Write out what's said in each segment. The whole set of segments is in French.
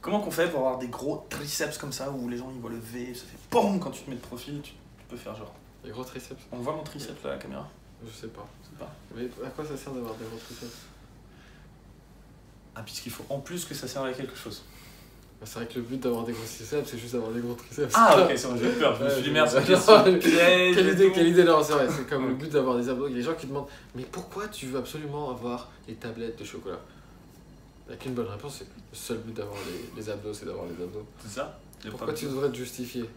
Comment qu'on fait pour avoir des gros triceps comme ça, où les gens ils voient le V, ça fait POM quand tu te mets de profil, tu peux faire genre. Les gros triceps? On voit mon triceps là à la caméra? Je sais pas. Je sais pas. Mais à quoi ça sert d'avoir des gros triceps? Ah, puisqu'il faut en plus que ça serve à quelque chose. Bah, c'est vrai que le but d'avoir des gros triceps, c'est juste d'avoir des gros triceps. Ah, ok, c'est vrai, j'ai eu peur. Je me suis dit, merde, c'est quelle idée, non, c'est vrai, c'est comme le but d'avoir des abdos. Il y a des gens qui demandent, mais pourquoi tu veux absolument avoir les tablettes de chocolat? Il n'y a qu'une bonne réponse, c'est le seul but d'avoir les abdos, c'est d'avoir les abdos. C'est ça? Pourquoi tu devrais te justifier?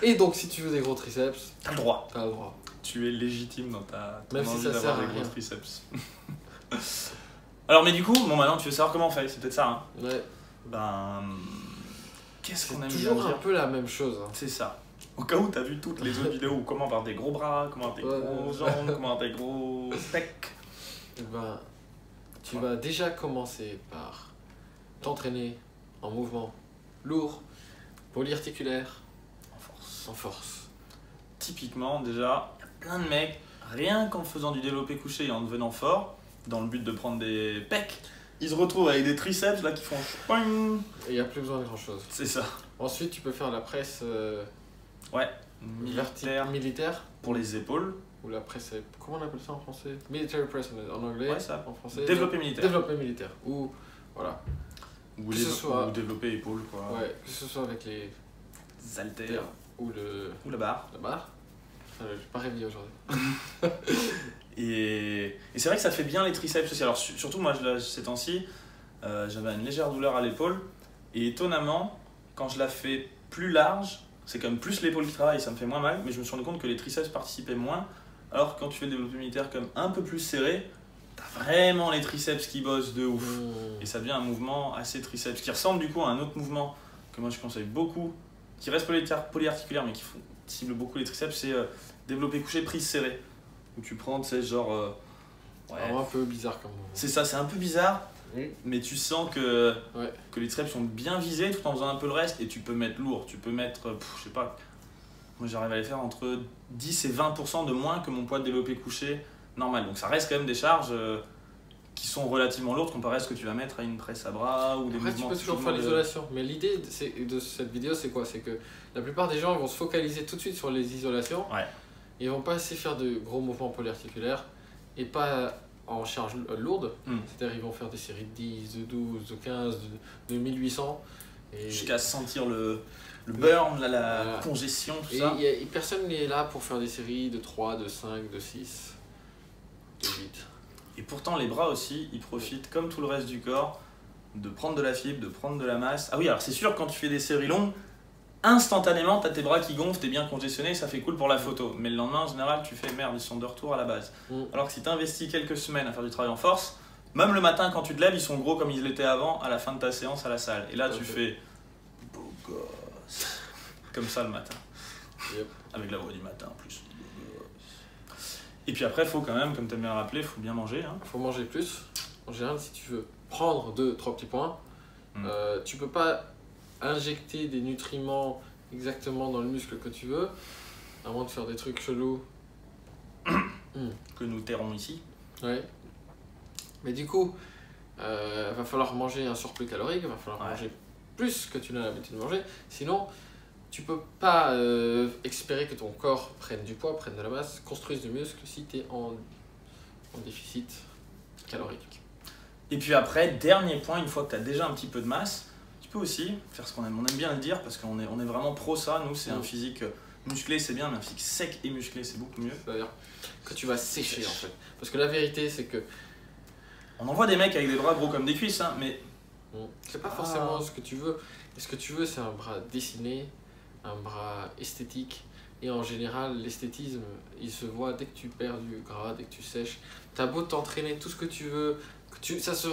Et donc, si tu veux des gros triceps, t'as le droit. T'as le droit. Tu es légitime dans ta même si ça sert à des rien. gros triceps. Alors, mais du coup, bon, maintenant tu veux savoir comment on fait, c'est peut-être ça, hein? Ouais. Ben. Qu'est-ce qu'on aime bien toujours un dire? peu la même chose. Hein. C'est ça. Au cas où t'as vu toutes les autres vidéos où comment avoir des gros bras, comment avoir des gros jambes, comment avoir des gros pecs. Ben, tu vas déjà commencer par t'entraîner en mouvement lourd, polyarticulaire, en force. Typiquement, déjà, il y a plein de mecs, rien qu'en faisant du développé couché et en devenant fort, dans le but de prendre des pecs, ils se retrouvent avec des triceps là qui font poing. Et il n'y a plus besoin de grand chose. C'est ça. Ensuite, tu peux faire la presse Ouais. militaire pour les épaules. Ou la presse, comment on appelle ça en français? Military press en anglais, ouais, ça. En français. Développé militaire. Développé militaire. Ou voilà. Ou, ou développé épaules quoi. Ouais, que ce soit avec les haltères ou la barre. La barre. J'ai pas réveillé aujourd'hui. Et c'est vrai que ça fait bien les triceps aussi. Alors surtout moi ces temps-ci, j'avais une légère douleur à l'épaule et étonnamment quand je la fais plus large, c'est quand même plus l'épaule qui travaille, ça me fait moins mal, mais je me suis rendu compte que les triceps participaient moins. Alors que quand tu fais le développé militaire comme un peu plus serré, t'as vraiment les triceps qui bossent de ouf. Et ça devient un mouvement assez triceps qui ressemble du coup à un autre mouvement que moi je conseille beaucoup, qui reste polyarticulaire mais qui cible beaucoup les triceps, c'est développé couché prise serrée. Où tu prends, tu sais, genre. Ouais. Un peu bizarre comme mouvement. C'est ça, c'est un peu bizarre, mais tu sens que les triceps sont bien visés tout en faisant un peu le reste et tu peux mettre lourd. Tu peux mettre, je sais pas, moi j'arrive à les faire entre 10 et 20% de moins que mon poids de développé couché normal. Donc ça reste quand même des charges qui sont relativement lourdes comparé à ce que tu vas mettre à une presse à bras ou des mouvements. Tu peux toujours faire l'isolation, mais l'idée de cette vidéo c'est quoi? C'est que la plupart des gens ils vont se focaliser tout de suite sur les isolations. Ouais. Ils vont pas assez faire de gros mouvements polyarticulaires et pas en charge lourde. C'est-à-dire ils vont faire des séries de 10, de 12, de 15, de 1800. Jusqu'à sentir le burn, la congestion, tout ça. Et personne n'est là pour faire des séries de 3, de 5, de 6, de 8. Et pourtant les bras aussi, ils profitent comme tout le reste du corps de prendre de la fibre, de prendre de la masse. Ah oui, alors c'est sûr quand tu fais des séries longues, instantanément, tu as tes bras qui gonflent, tu es bien congestionné, ça fait cool pour la photo. Mais le lendemain, en général, tu fais merde, ils sont de retour à la base. Alors que si tu investis quelques semaines à faire du travail en force, même le matin quand tu te lèves, ils sont gros comme ils l'étaient avant à la fin de ta séance à la salle. Et là, tu fais beau gosse. Comme ça le matin. Avec la voix du matin en plus. Et puis après, il faut quand même, comme tu as bien rappelé, il faut bien manger. Il faut manger plus. En général, si tu veux prendre 2-3 petits points, tu peux pas injecter des nutriments exactement dans le muscle que tu veux, à moins de faire des trucs chelous que nous tairons ici. Ouais. Mais du coup, va falloir manger un surplus calorique, va falloir manger plus que tu n'as l'habitude de manger, sinon tu peux pas espérer que ton corps prenne du poids, prenne de la masse, construise du muscle si tu es en déficit calorique. Et puis après, dernier point, une fois que tu as déjà un petit peu de masse, tu peux aussi faire ce qu'on aime. On aime bien le dire parce qu'on est vraiment pro ça. Nous, c'est un physique musclé, c'est bien, mais un physique sec et musclé, c'est beaucoup mieux. C'est-à-dire que tu vas sécher en fait. Parce que la vérité, c'est que. On en voit des mecs avec des bras gros comme des cuisses, hein, mais. C'est pas forcément ce que tu veux. Et ce que tu veux, c'est un bras dessiné, un bras esthétique. Et en général, l'esthétisme, il se voit dès que tu perds du gras, dès que tu sèches. T'as beau t'entraîner tout ce que tu veux. Ça se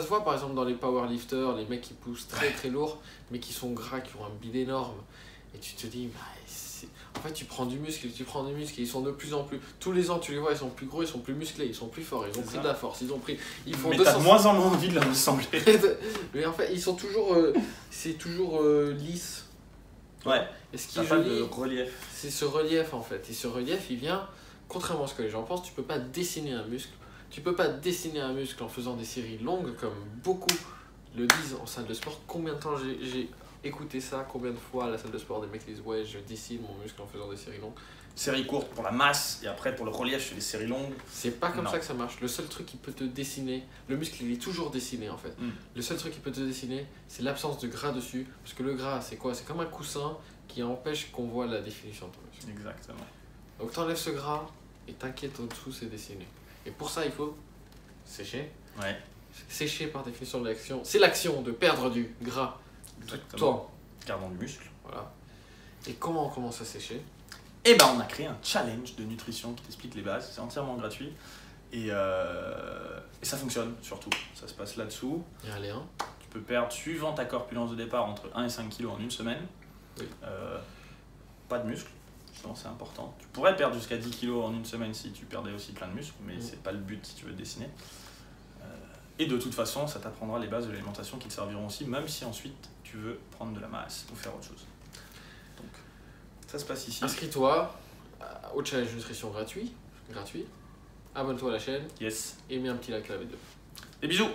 voit par exemple dans les powerlifters, les mecs qui poussent très lourd, mais qui sont gras, qui ont un bide énorme. Et tu te dis, en fait, tu prends du muscle, et ils sont de plus en plus. Tous les ans, tu les vois, ils sont plus gros, ils sont plus musclés, ils sont plus forts, ils ont pris de la force, ils font. Mais t'as de moins en moins envie de leur ressembler. Mais en fait, ils sont toujours. C'est toujours lisse. Ouais. Et ce qui est joli, de relief. C'est ce relief en fait. Et ce relief, il vient, contrairement à ce que les gens pensent, tu peux pas dessiner un muscle. Tu peux pas dessiner un muscle en faisant des séries longues comme beaucoup le disent en salle de sport. Combien de temps j'ai écouté ça, combien de fois à la salle de sport des mecs disent ouais, je dessine mon muscle en faisant des séries longues. Série courte pour la masse, et après pour le relief, je fais des séries longues. C'est pas comme Non. ça que ça marche. Le seul truc qui peut te dessiner, le muscle il est toujours dessiné en fait. Le seul truc qui peut te dessiner, c'est l'absence de gras dessus. Parce que le gras, c'est quoi? C'est comme un coussin qui empêche qu'on voit la définition de ton muscle. Exactement. Donc t'enlèves ce gras et t'inquiète au dessous, c'est dessiné. Et pour ça, il faut sécher. Ouais, Sécher par définition de l'action, c'est l'action de perdre du gras tout le exactement. temps. Gardons le muscle. Voilà. Et comment on commence à sécher? Et ben on a créé un challenge de nutrition qui t'explique les bases, c'est entièrement gratuit. Et ça fonctionne surtout, ça se passe là-dessous. Il y a un lien. Tu peux perdre, suivant ta corpulence de départ, entre 1 et 5 kg en une semaine. Oui. Pas de muscles, justement c'est important. Tu pourrais perdre jusqu'à 10 kg en une semaine si tu perdais aussi plein de muscles, mais c'est pas le but si tu veux te dessiner. Et de toute façon, ça t'apprendra les bases de l'alimentation qui te serviront aussi, même si ensuite tu veux prendre de la masse ou faire autre chose. Donc, ça se passe ici. Inscris-toi au challenge nutrition gratuit. Abonne-toi à la chaîne Yes. et mets un petit like à la vidéo. Des bisous!